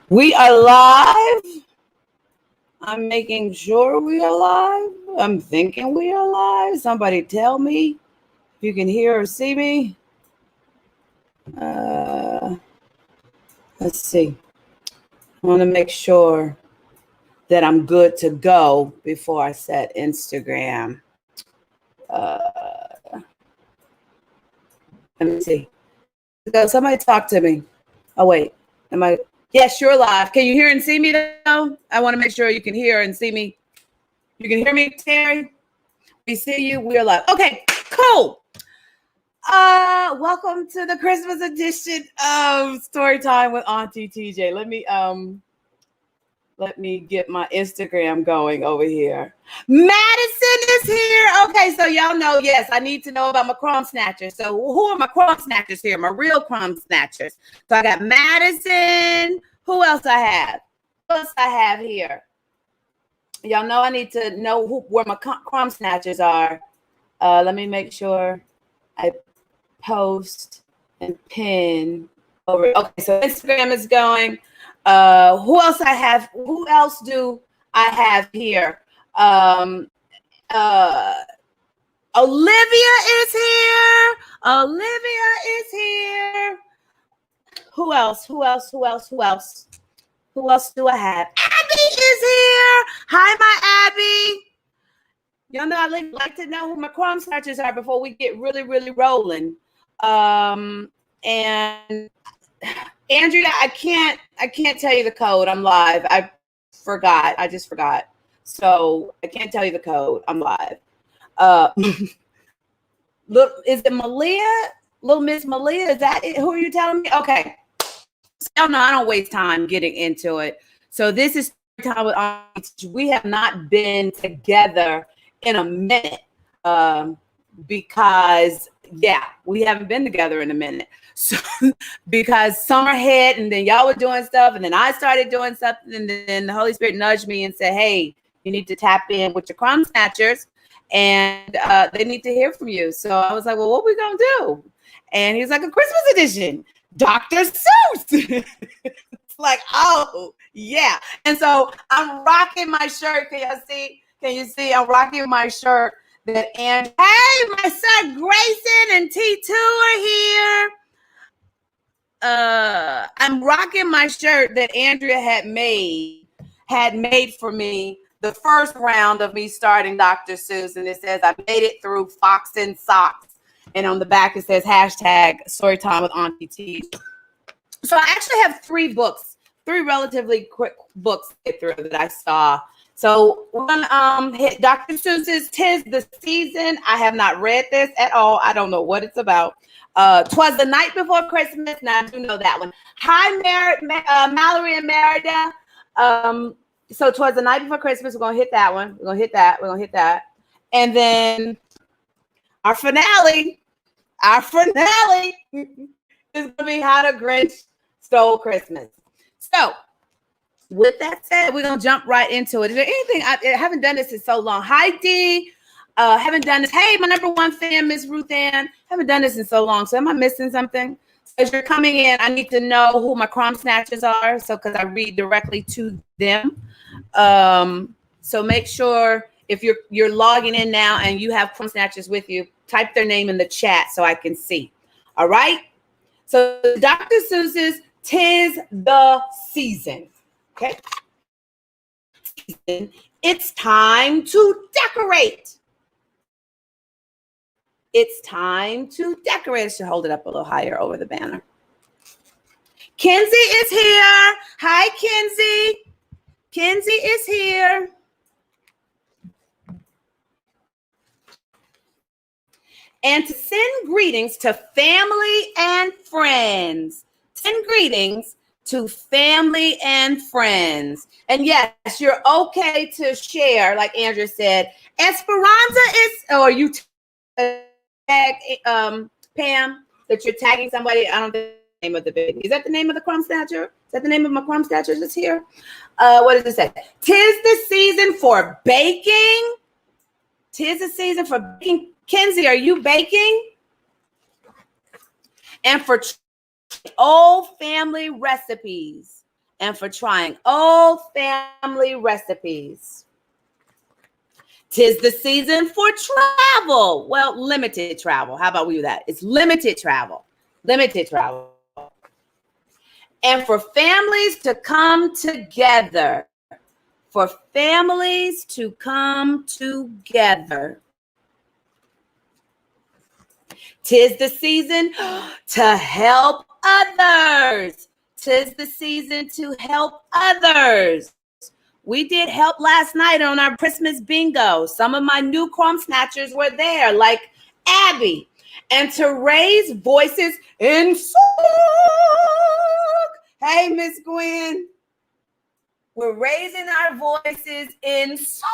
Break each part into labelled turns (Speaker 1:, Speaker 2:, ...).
Speaker 1: We are live. I'm making sure we are live. I'm thinking we are live. Somebody tell me if you can hear or see me. Let's see. I want to make sure that I'm good to go before I set Instagram. Let me see. Somebody talk to me. Oh, wait. Am I? Yes, you're live. Can you hear and see me, though? I want to make sure you can hear and see me. You can hear me, Terry? We see you. We're live. Okay, cool. Welcome to the Christmas edition of Storytime with Auntie TeeJ. Let me get my Instagram going over here. Madison is here. Okay, so y'all know, yes, I need to know about my Crumbsnatchers. So who are my Crumbsnatchers here? My real Crumbsnatchers. So I got Madison. Who else I have? Who else I have here? Y'all know I need to know where my Crumbsnatchers are. Let me make sure I post and pin over. Okay, so Instagram is going. Who else I have? Who else do I have here? Olivia is here. Olivia is here. Who else? Who else? Who else? Who else? Who else do I have? Abby is here. Hi, my Abby. Y'all know I like to know who my Crumbsnatchers are before we get really, really rolling. And Andrea, I can't tell you the code. I'm live. I just forgot. So I can't tell you the code. I'm live. Look, is it Malia? Little Miss Malia? Is that it? Who are you telling me? Okay. So no, I don't waste time getting into it. So this is time with Auntie. We have not been together in a minute because we haven't been together in a minute. So because summer hit and then y'all were doing stuff and then I started doing something and then the Holy Spirit nudged me and said, hey, you need to tap in with your Crumbsnatchers and they need to hear from you. So I was like, well, what are we gonna do? And he was like, a Christmas edition, Dr. Seuss. It's like, oh yeah. And so I'm rocking my shirt. Can you see? I'm rocking my shirt that and hey, my son Grayson and T2 are here. I'm rocking my shirt that Andrea had made for me the first round of me starting Dr. Seuss, and it says I made it through Fox and Socks, and on the back it says hashtag Storytime with Auntie TeeJ. So I actually have three relatively quick books to get through that I saw. So we're gonna hit Dr. Seuss's "'Tis the Season." I have not read this at all. I don't know what it's about. "'Twas the Night Before Christmas." Now I do know that one. Hi, Mallory and Merida. So "'Twas the Night Before Christmas." We're gonna hit that one. We're gonna hit that. And then our finale is gonna be "How the Grinch Stole Christmas." So with that said, we're gonna jump right into it. Is there anything I haven't done this in so long? Hi D. Haven't done this. Hey, my number one fan, Miss Ruth Ann. Haven't done this in so long. So am I missing something? So as you're coming in, I need to know who my Crumbsnatchers are. So because I read directly to them. So make sure if you're logging in now and you have Crumbsnatchers with you, type their name in the chat so I can see. All right. So Dr. Seuss's "'Tis the Season." Okay. It's time to decorate. It's time to decorate. I should hold it up a little higher over the banner. Kenzie is here. Hi, Kenzie. Kenzie is here. And to send greetings to family and friends. Send greetings to family and friends. And yes, you're okay to share, like Andrea said. Esperanza is, or you tag Pam, that you're tagging somebody. I don't know the name of the baby. Is that the name of the Crumbsnatcher? Is that the name of my Crumbsnatchers that's here? What does it say? "'Tis the season for baking." 'Tis the season for baking. Kenzie, are you baking? And for old family recipes and for trying old family recipes. 'Tis the season for travel. Well, limited travel. How about we do that? It's limited travel. Limited travel. And for families to come together. For families to come together. 'Tis the season to help others. 'Tis the season to help others. We did help last night on our Christmas bingo. Some of my new Crumbsnatchers were there, like Abby. And to raise voices in song. Hey, Miss Gwen. We're raising our voices in song.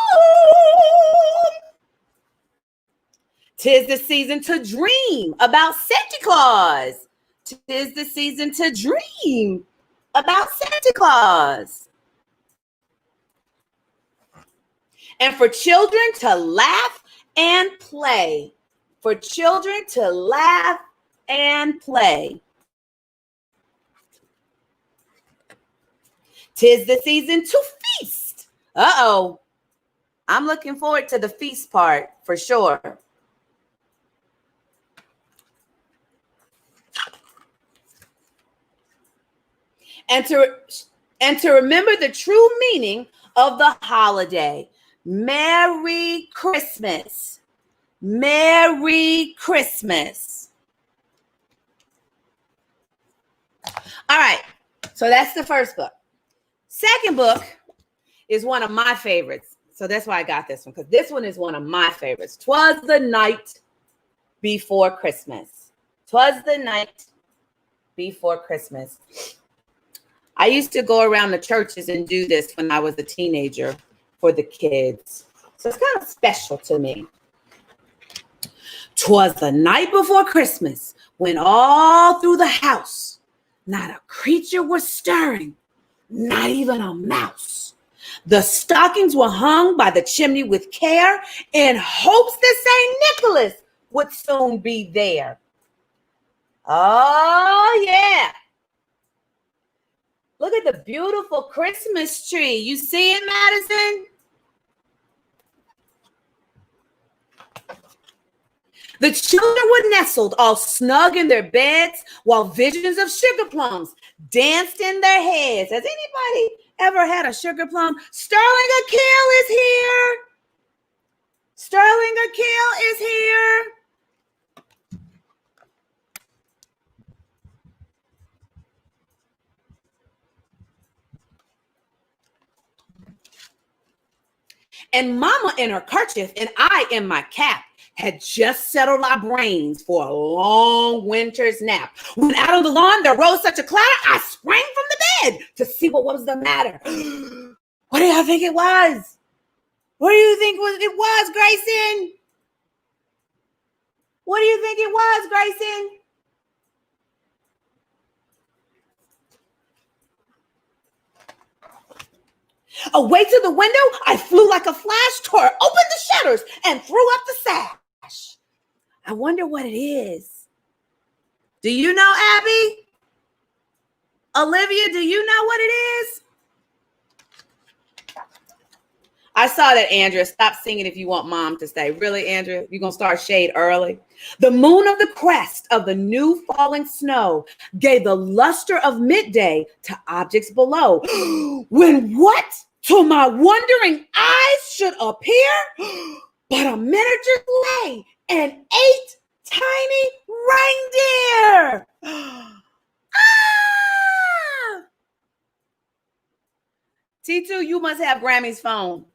Speaker 1: 'Tis the season to dream about Santa Claus. 'Tis the season to dream about Santa Claus. And for children to laugh and play. For children to laugh and play. 'Tis the season to feast. Uh-oh. I'm looking forward to the feast part for sure. And to remember the true meaning of the holiday. Merry Christmas. Merry Christmas. All right. So that's the first book. Second book is one of my favorites. So that's why I got this one, because this one is one of my favorites. 'Twas the Night Before Christmas. 'Twas the Night Before Christmas. I used to go around the churches and do this when I was a teenager for the kids. So it's kind of special to me. 'Twas the night before Christmas when all through the house, not a creature was stirring, not even a mouse. The stockings were hung by the chimney with care in hopes that St. Nicholas would soon be there. Oh, yeah. Look at the beautiful Christmas tree. You see it, Madison? The children were nestled all snug in their beds while visions of sugar plums danced in their heads. Has anybody ever had a sugar plum? Sterling Akil is here. Sterling Akil is here. And Mama in her kerchief and I in my cap had just settled our brains for a long winter's nap. When out on the lawn there rose such a clatter, I sprang from the bed to see what was the matter. What do y'all think it was? What do you think it was, Grayson? What do you think it was, Grayson? Away to the window, I flew like a flash, tore open the shutters, and threw up the sash. I wonder what it is. Do you know, Abby? Olivia, do you know what it is? I saw that, Andrea. Stop singing if you want Mom to stay. Really, Andrea? You're going to start shade early? The moon of the crest of the new falling snow gave the luster of midday to objects below. When what to my wondering eyes should appear but a miniature sleigh and 8 tiny reindeer. T2, you must have Grammy's phone.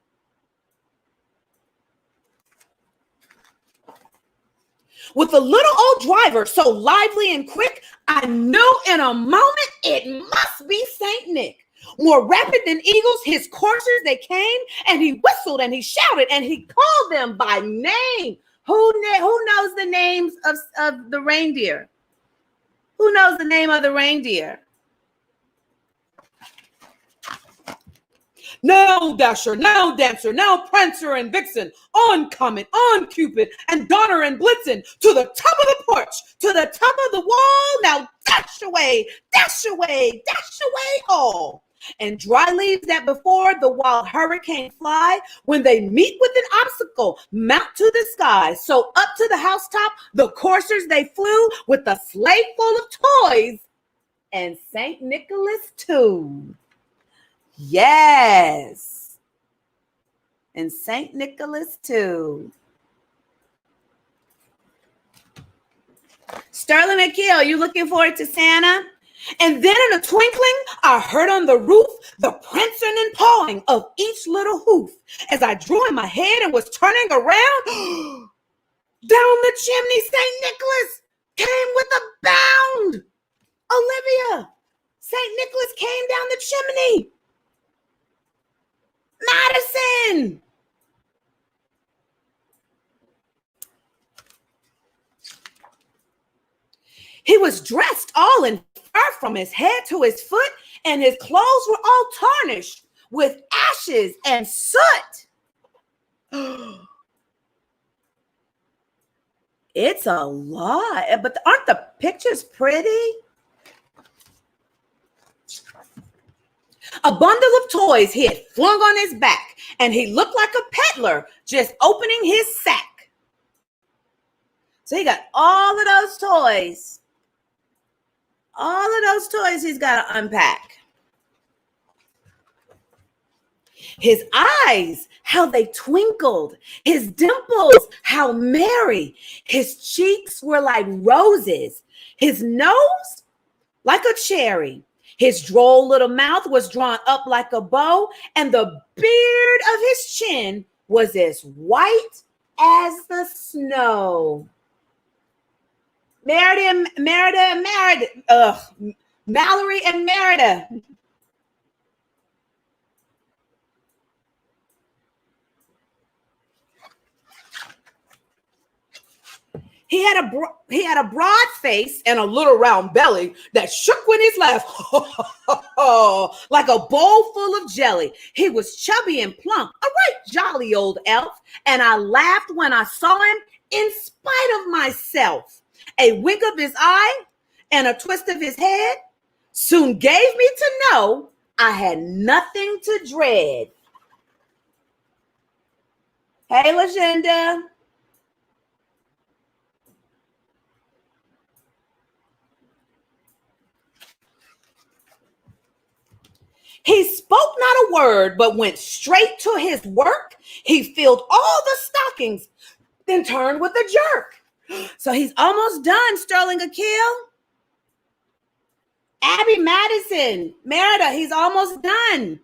Speaker 1: With the little old driver so lively and quick, I knew in a moment it must be Saint Nick. More rapid than eagles, his coursers they came, and he whistled and he shouted and he called them by name. Who knows the names of the reindeer? Who knows the name of the reindeer? Now Dasher, now Dancer, now Prancer and Vixen, on Comet, on Cupid, and Donner and Blitzen, to the top of the porch, to the top of the wall, now dash away, all. and dry leaves that before the wild hurricane fly, when they meet with an obstacle, mount to the sky. So up to the housetop, the coursers they flew with a sleigh full of toys and St. Nicholas too. Yes. And St. Nicholas too. Sterling McKeel, you looking forward to Santa? And then in a twinkling, I heard on the roof the prancing and pawing of each little hoof. As I drew in my head and was turning around, down the chimney St. Nicholas came with a bound. Olivia, St. Nicholas came down the chimney. Madison. He was dressed all in fur from his head to his foot, and his clothes were all tarnished with ashes and soot. It's a lot, but aren't the pictures pretty? A bundle of toys he had flung on his back, and he looked like a peddler just opening his sack. So he got all of those toys. All of those toys he's got to unpack. His eyes, how they twinkled. His dimples, how merry. His cheeks were like roses. His nose, like a cherry. His droll little mouth was drawn up like a bow, and the beard of his chin was as white as the snow. Mallory and Merida. He had a broad face and a little round belly that shook when he laughed, like a bowl full of jelly. He was chubby and plump, a right jolly old elf, and I laughed when I saw him in spite of myself. A wink of his eye and a twist of his head soon gave me to know I had nothing to dread. Hey, Legenda. He spoke not a word, but went straight to his work. He filled all the stockings, then turned with a jerk. So he's almost done, Sterling Akil. Abby Madison, Merida, he's almost done.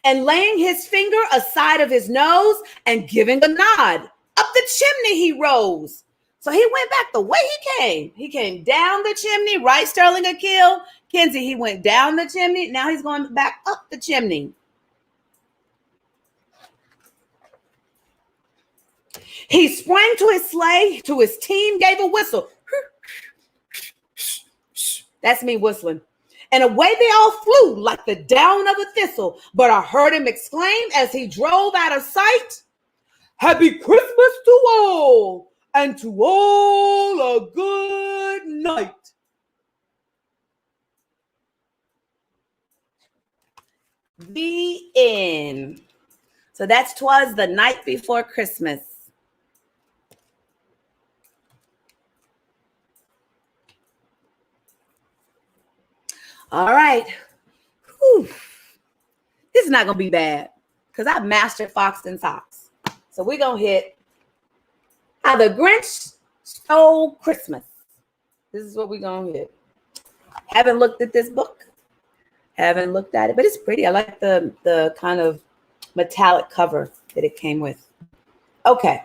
Speaker 1: And laying his finger aside of his nose and giving a nod, up the chimney he rose. So he went back the way he came. He came down the chimney, right, Sterling Akil? Kenzie, he went down the chimney. Now he's going back up the chimney. He sprang to his sleigh, to his team, gave a whistle. That's me whistling. And away they all flew like the down of a thistle. But I heard him exclaim as he drove out of sight, "Happy Christmas to all, and to all a good night." The end. So that's 'Twas the Night Before Christmas. All right. Whew. This is not going to be bad because I've mastered Fox and Socks. So we're going to hit How the Grinch Stole Christmas. This is what we're going to hit. Haven't looked at this book. Haven't looked at it, but it's pretty. I like the kind of metallic cover that it came with. Okay.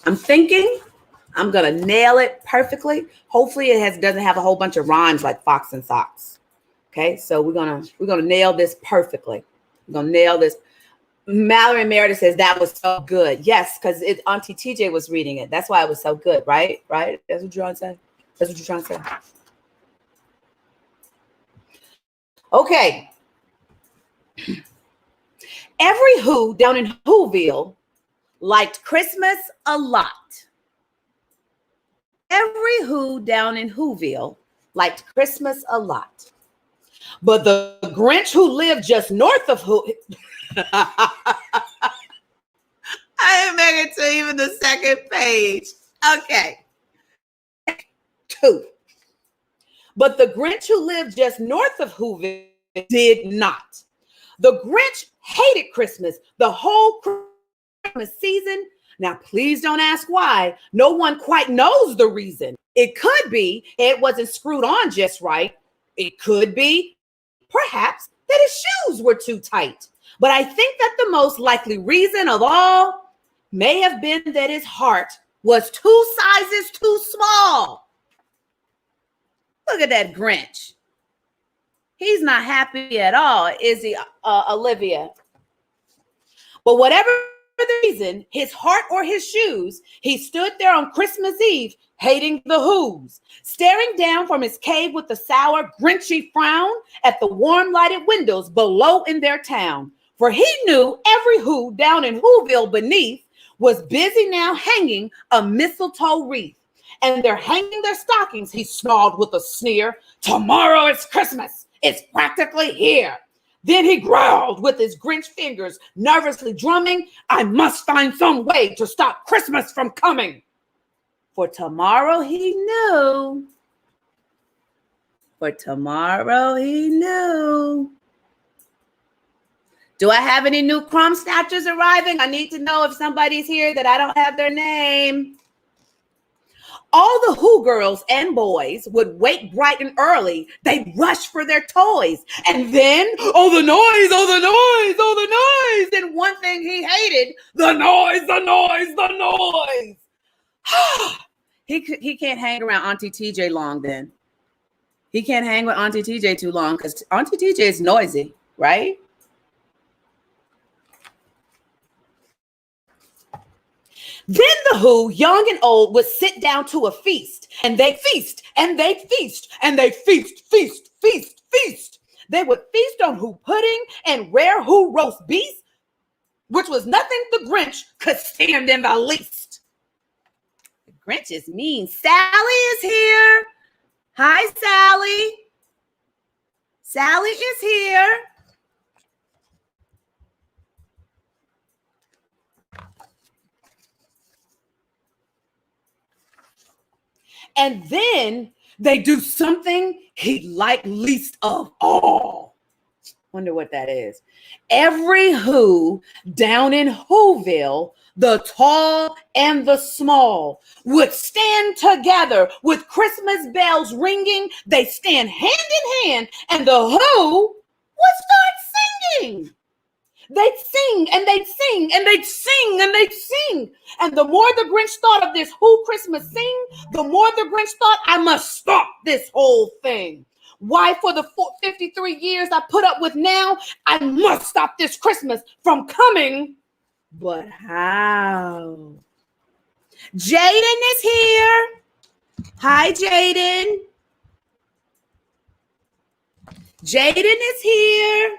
Speaker 1: I'm thinking I'm gonna nail it perfectly. Hopefully it doesn't have a whole bunch of rhymes like Fox and Socks. Okay, so we're gonna nail this perfectly. We're gonna nail this. Mallory Meredith says that was so good. Yes, because Auntie TeeJ was reading it. That's why it was so good, right? Right? That's what you're trying to say? That's what you're trying to say. Okay. Every Who down in Whoville liked Christmas a lot. Every Who down in Whoville liked Christmas a lot. But the Grinch who lived just north of Who... I didn't make it to even the second page. Okay. 2. But the Grinch who lived just north of Whoville did not. The Grinch hated Christmas the whole Christmas season. Now, please don't ask why. No one quite knows the reason. It could be it wasn't screwed on just right. It could be, perhaps, that his shoes were too tight. But I think that the most likely reason of all may have been that his heart was 2 sizes too small. Look at that Grinch. He's not happy at all, is he, Olivia? But whatever the reason, his heart or his shoes, he stood there on Christmas Eve, hating the Who's, staring down from his cave with a sour, Grinchy frown at the warm lighted windows below in their town. For he knew every Who down in Whoville beneath was busy now hanging a mistletoe wreath. And they're hanging their stockings, he snarled with a sneer. Tomorrow is Christmas. It's practically here. Then he growled with his Grinch fingers, nervously drumming, I must find some way to stop Christmas from coming. For tomorrow he knew. For tomorrow he knew. Do I have any new Crumbsnatchers arriving? I need to know if somebody's here that I don't have their name. All the Who girls and boys would wake bright and early. They'd rush for their toys. And then, oh, the noise, oh, the noise, oh, the noise. And one thing he hated, the noise, the noise, the noise. He can't hang around Auntie TeeJ long then. He can't hang with Auntie TeeJ too long because Auntie TeeJ is noisy, right? Then the Who, young and old, would sit down to a feast, and they'd feast, and they'd feast, and they'd feast, feast, feast, feast. They would feast on Who pudding and rare Who roast beef, which was nothing the Grinch could stand in the least. The Grinch is mean. Sally is here. Hi, Sally. Sally is here. And then they do something he liked least of all. Wonder what that is. Every Who down in Whoville, the tall and the small, would stand together with Christmas bells ringing. They stand hand in hand, and the Who would start singing. They'd sing and they'd sing and they'd sing and they'd sing. And the more the Grinch thought of this Who Christmas sing, the more the Grinch thought, I must stop this whole thing. Why, for the 53 years I put up with now, I must stop this Christmas from coming. But how? Jaden is here. Hi, Jaden. Jaden is here.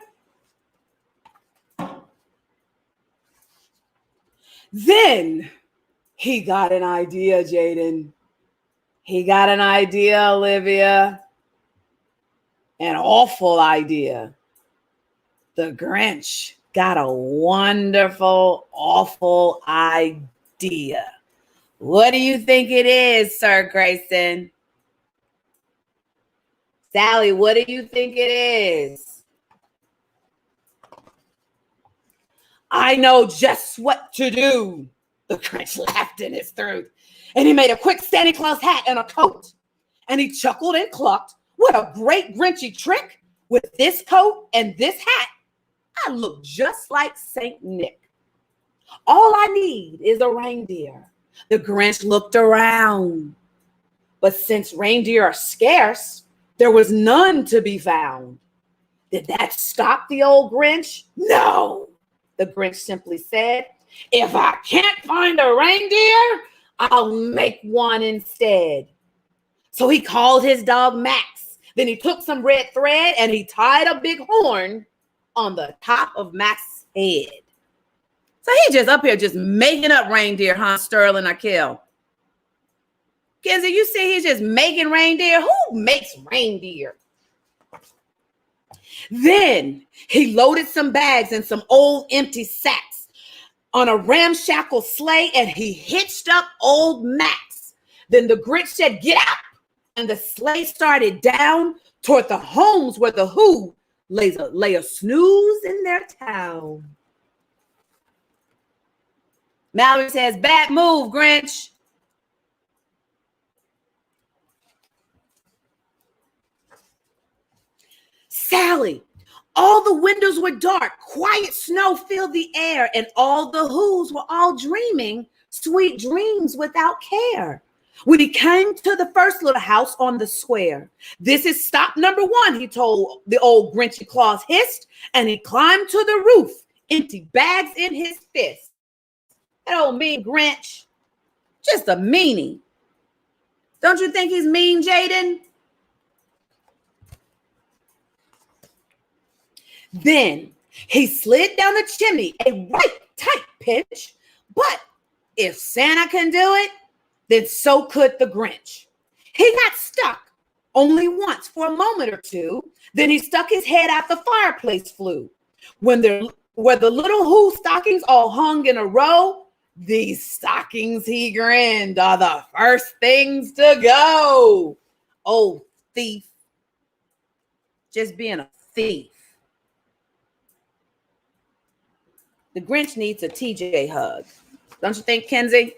Speaker 1: Then he got an idea, Jaden. He got an idea, Olivia. An awful idea. The Grinch got a wonderful, awful idea. What do you think it is, Sir Grayson? Sally, what do you think it is? I know just what to do. The Grinch laughed in his throat, and he made a quick Santa Claus hat and a coat. And he chuckled and clucked. What a great Grinchy trick. With this coat and this hat, I look just like Saint Nick. All I need is a reindeer. The Grinch looked around. But since reindeer are scarce, there was none to be found. Did that stop the old Grinch? No. The Grinch simply said, if I can't find a reindeer, I'll make one instead. So he called his dog Max. Then he took some red thread and he tied a big horn on the top of Max's head. So he just up here just making up reindeer, huh, Sterling or Kel? Kenzie, you see he's just making reindeer? Who makes reindeer? Then he loaded some bags and some old empty sacks on a ramshackle sleigh, and he hitched up old Max. Then the Grinch said, "Get out!" And the sleigh started down toward the homes where the Who lay a snooze in their town. Mallory says, "Bad move, Grinch." Sally, all the windows were dark. Quiet snow filled the air, and all the Who's were all dreaming sweet dreams without care. When he came to the first little house on the square, "This is stop number one," he told the old Grinchy Claus hissed, and he climbed to the roof, empty bags in his fist. That old mean Grinch, just a meanie. Don't you think he's mean, Jaden? Then he slid down the chimney, a right tight pinch. But if Santa can do it, then so could the Grinch. He got stuck only once for a moment or two. Then he stuck his head out the fireplace flue. Where the little Who stockings all hung in a row, "These stockings," he grinned, "are the first things to go." Oh, thief. Just being a thief. The Grinch needs a TJ hug. Don't you think, Kenzie?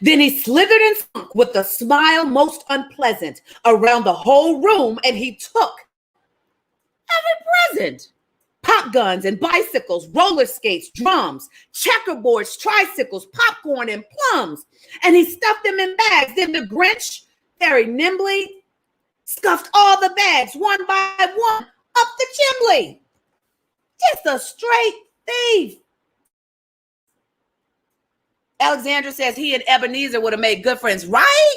Speaker 1: Then he slithered and sunk with a smile most unpleasant around the whole room, and he took every present. Pop guns and bicycles, roller skates, drums, checkerboards, tricycles, popcorn, and plums. And he stuffed them in bags. Then the Grinch, very nimbly, scuffed all the bags one by one up the chimney. Just a straight thief. Alexandra says he and Ebenezer would have made good friends, right?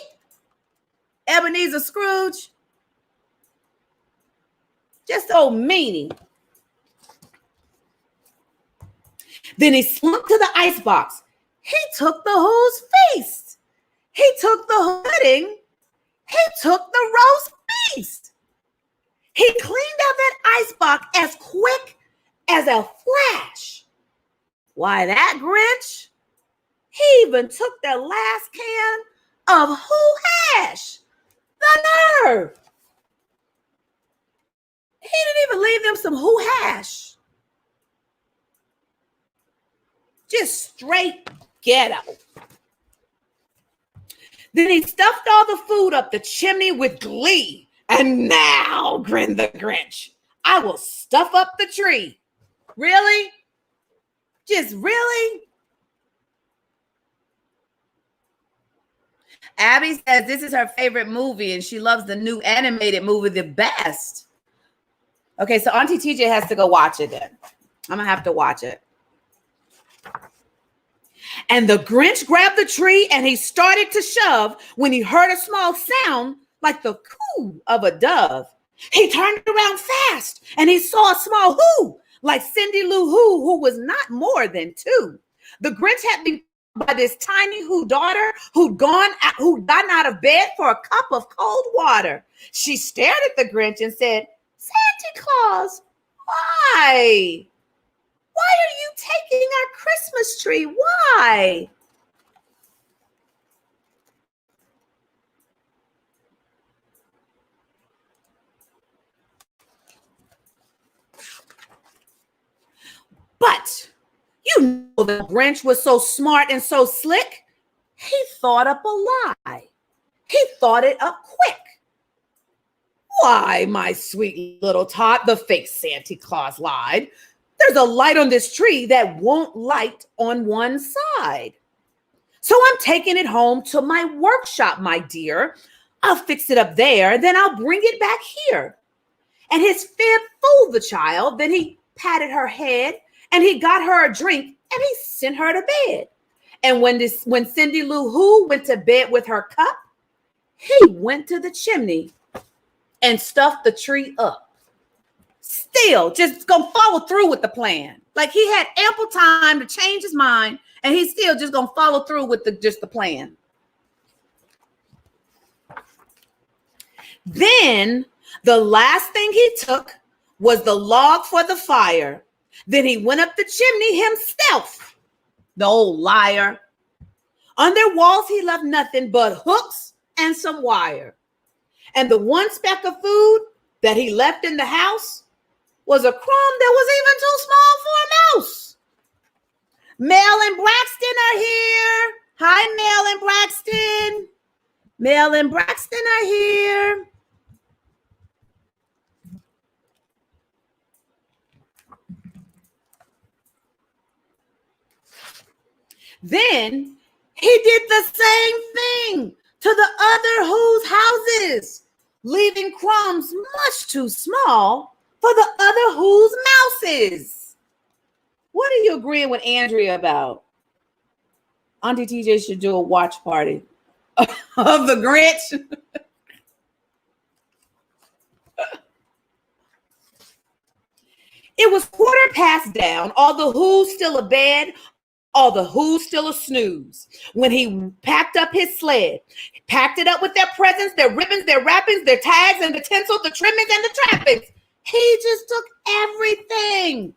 Speaker 1: Ebenezer Scrooge. Just old meanie. Then he slunk to the icebox. He took the Who's feast. He took the pudding. He took the roast beast. He cleaned out that icebox as quick as a flash. Why, that Grinch, he even took the last can of Who hash. The nerve. He didn't even leave them some Who hash. Just straight ghetto. Then he stuffed all the food up the chimney with glee. "And now," grinned the Grinch, "I will stuff up the tree." Really? Just really? Abby says this is her favorite movie and she loves the new animated movie the best. Okay, so Auntie TeeJ has to go watch it then. I'm going to have to watch it. And the Grinch grabbed the tree and he started to shove when he heard a small sound like the coo of a dove. He turned around fast and he saw a small Who, like Cindy Lou Who was not more than 2. The Grinch had been by this tiny Who daughter who'd gotten out of bed for a cup of cold water. She stared at the Grinch and said, "Santa Claus, why? Why are you taking our Christmas tree? Why?" But you know the Grinch was so smart and so slick, he thought up a lie. He thought it up quick. "Why, my sweet little tot," the fake Santa Claus lied, "there's a light on this tree that won't light on one side. So I'm taking it home to my workshop, my dear. I'll fix it up there, then I'll bring it back here." And his fib fooled the child. Then he patted her head and he got her a drink and he sent her to bed. And when Cindy Lou Who went to bed with her cup, he went to the chimney and stuffed the tree up. Still, just gonna follow through with the plan. Like he had ample time to change his mind, and he's still just gonna follow through with the plan. Then the last thing he took was the log for the fire. Then he went up the chimney himself. The old liar. On their walls he left nothing but hooks and some wire. And the one speck of food that he left in the house was a crumb that was even too small for a mouse. Mel and Braxton are here. Hi, Mel and Braxton. Mel and Braxton are here. Then he did the same thing to the other Who's houses, leaving crumbs much too small for the other Who's mouses. What are you agreeing with Andrea about? Auntie TeeJ should do a watch party of the Grinch. It was 1:15, all the Who's still abed, all the Who's still a snooze. When he packed up his sled, he packed it up with their presents, their ribbons, their wrappings, their tags, and the tinsel, the trimmings, and the trappings. He just took everything.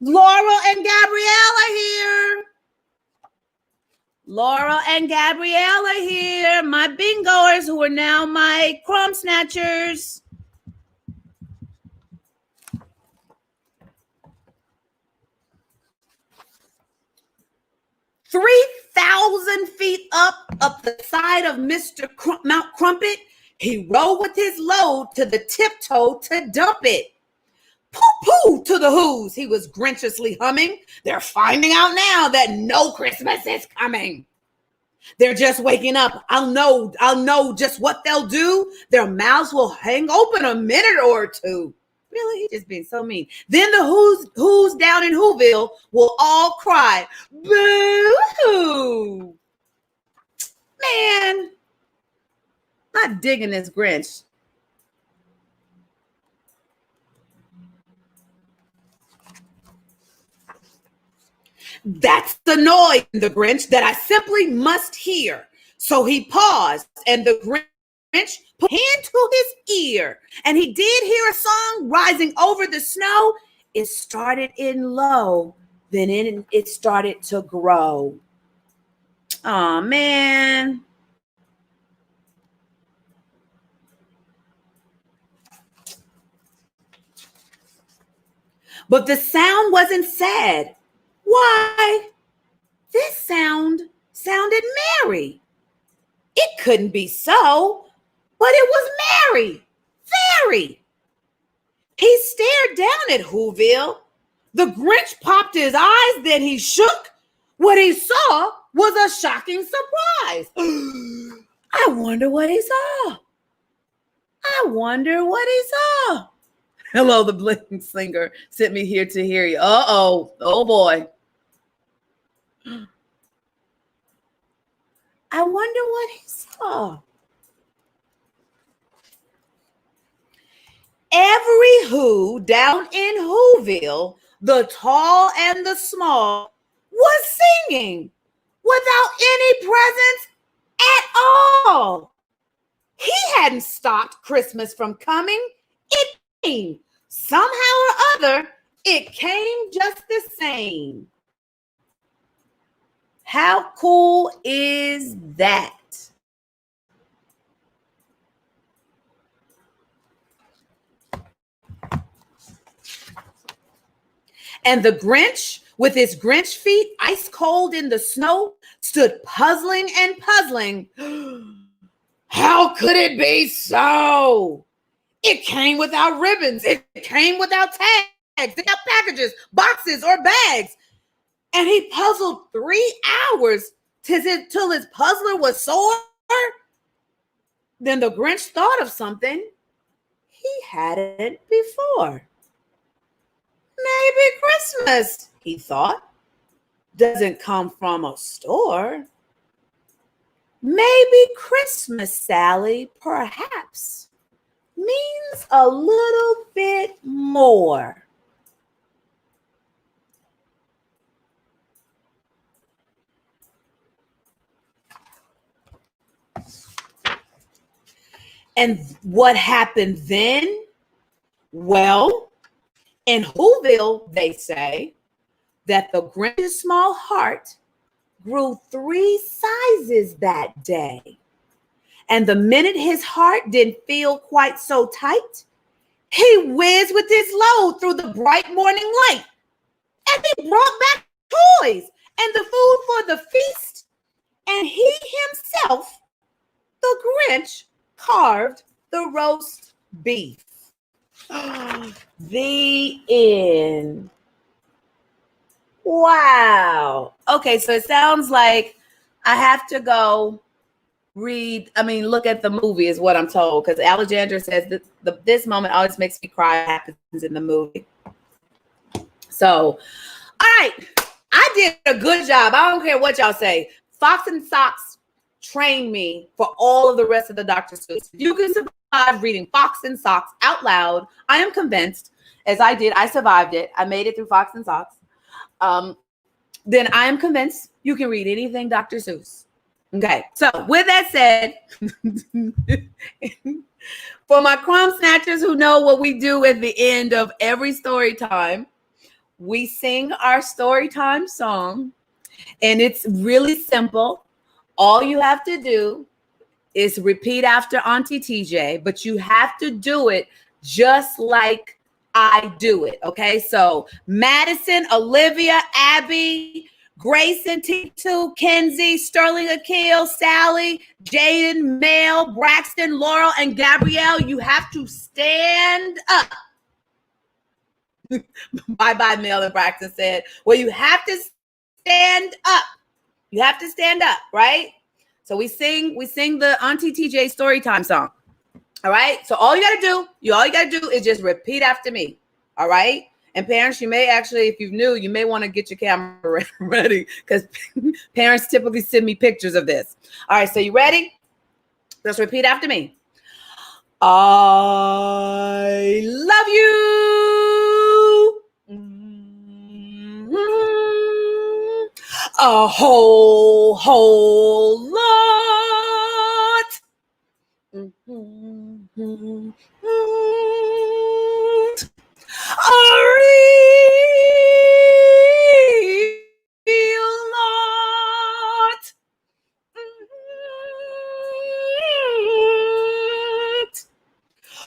Speaker 1: Laurel and Gabrielle are here. Laurel and Gabrielle are here. My bingoers who are now my Crumbsnatchers. "3,000 feet up the side of Mr. Mount Crumpet, he rode with his load to the tiptoe to dump it. Pooh-pooh to the Who's, he was grinchiously humming. They're finding out now that no Christmas is coming. They're just waking up. I'll know just what they'll do. Their mouths will hang open a minute or two." Really? He just being so mean. "Then the Who's down in Whoville will all cry, boo-hoo." Man, not digging this Grinch. "That's the noise in the Grinch that I simply must hear." So he paused, and the Grinch put his hand to his ear, and he did hear a song rising over the snow. It started in low, then it started to grow. Oh man. But the sound wasn't sad. Why, this sounded merry. It couldn't be so, but it was merry, very. He stared down at Whoville. The Grinch popped his eyes, then he shook. What he saw was a shocking surprise. I wonder what he saw. I wonder what he saw. Hello, the blinking singer sent me here to hear you. Uh-oh. Oh, boy. I wonder what he saw. Every Who down in Whoville, the tall and the small, was singing without any presents at all. He hadn't stopped Christmas from coming. It came. Somehow or other, it came just the same. How cool is that? And the Grinch, with his Grinch feet ice cold in the snow, stood puzzling and puzzling. How could it be so? It came without ribbons. It came without tags, without packages, boxes, or bags. And he puzzled 3 hours till his puzzler was sore. Then the Grinch thought of something he hadn't before. Maybe Christmas, he thought, doesn't come from a store. Maybe Christmas, Sally, perhaps means a little bit more. And what happened then? Well, in Whoville, they say that the Grinch's small heart grew 3 sizes that day. And the minute his heart didn't feel quite so tight, he whizzed with his load through the bright morning light. And he brought back toys and the food for the feast. And he himself, the Grinch, carved the roast beef. The end. Wow. Okay, so it sounds like I have to go look at the movie is what I'm told, because Alexandra says that this moment always makes me cry. It happens in the movie. So, all right. I did a good job. I don't care what y'all say. Fox and Socks trained me for all of the rest of the Dr. Seuss. You can survive reading Fox and Socks out loud. I am convinced, as I did, I survived it. I made it through Fox and Socks. Then I am convinced you can read anything Dr. Seuss. Okay, so with that said, for my Crumbsnatchers who know what we do at the end of every story time, we sing our story time song, and it's really simple. All you have to do is repeat after Auntie TeeJ, but you have to do it just like I do it. Okay, so Madison, Olivia, Abby, Grayson, T2, Kenzie, Sterling, Akil, Sally, Jaden, Mel, Braxton, Laurel, and Gabrielle, you have to stand up. Bye-bye, Mel and Braxton said. Well, you have to stand up. You have to stand up, right? So we sing the Auntie TeeJ Storytime song. All right. So all you gotta do is just repeat after me. All right. And parents, you may actually, if you're new, you may want to get your camera ready, because parents typically send me pictures of this. All right. So you ready? Just repeat after me. I love you. A whole lot. A real lot.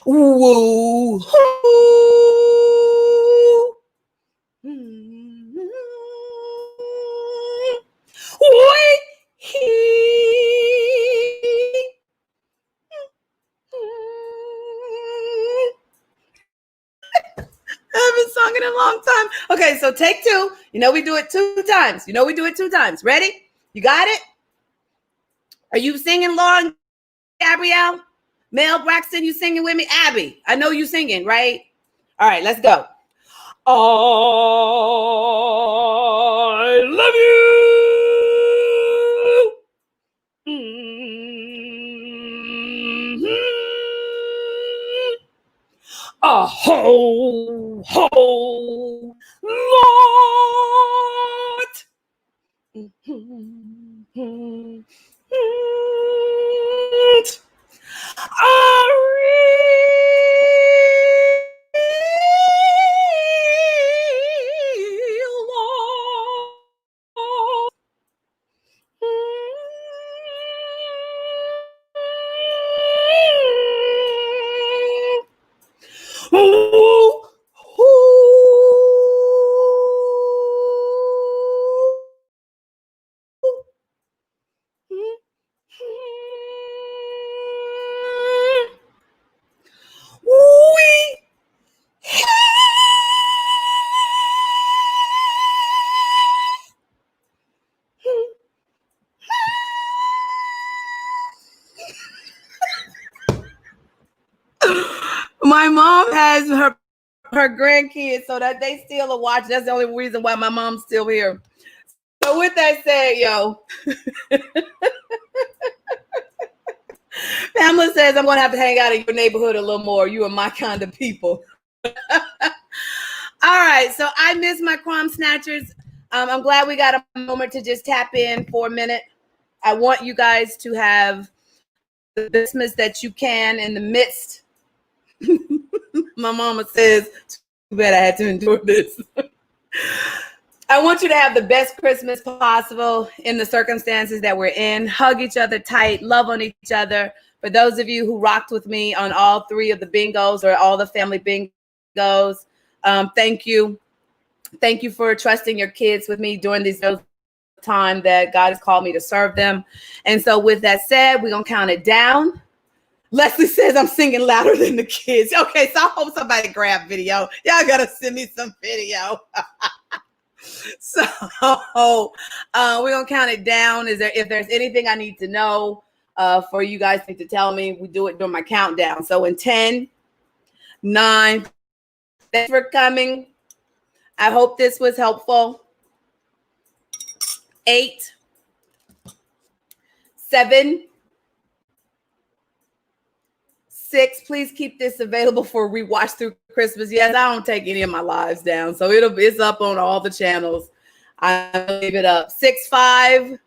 Speaker 1: Woo. I haven't sung in a long time. Okay, so take 2. We do it 2 times. Ready? You got it? Are you singing, Lauren, Gabrielle? Mel, Braxton, you singing with me? Abby, I know you singing, right? All right, let's go. I love you. A whole lot. A real lot. My mom has her grandkids so that they still are watching. That's the only reason why my mom's still here. So with that said, Pamela says I'm going to have to hang out in your neighborhood a little more. You are my kind of people. All right. So I miss my Crumbsnatchers. I'm glad we got a moment to just tap in for a minute. I want you guys to have the Christmas that you can in the midst. My mama says, too bad I had to endure this. I want you to have the best Christmas possible in the circumstances that we're in. Hug each other tight, love on each other. For those of you who rocked with me on all 3 of the bingos or all the family bingos, thank you. Thank you for trusting your kids with me during these time that God has called me to serve them. And so with that said, we're going to count it down. Leslie says I'm singing louder than the kids. Okay, so I hope somebody grab video. Y'all got to send me some video. So we're going to count it down. If there's anything I need to know for you guys to tell me, we do it during my countdown. So in 10, 9, thanks for coming. I hope this was helpful. 8, 7, 6. Please keep this available for rewatch through Christmas. Yes, I don't take any of my lives down, so it's up on all the channels. I leave it up. 6, 5.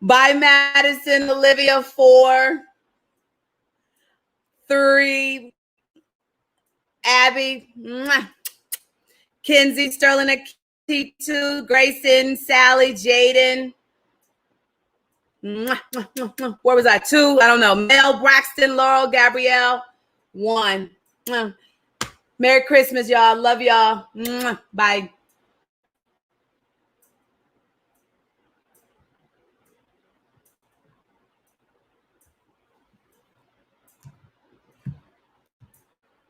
Speaker 1: Bye, Madison, Olivia. 4, 3. Abby, Kenzie, Sterling at T2, Grayson, Sally, Jaden. Where was I? 2. I don't know. Mel, Braxton, Laurel, Gabrielle. 1. Merry Christmas, y'all. Love y'all. Bye.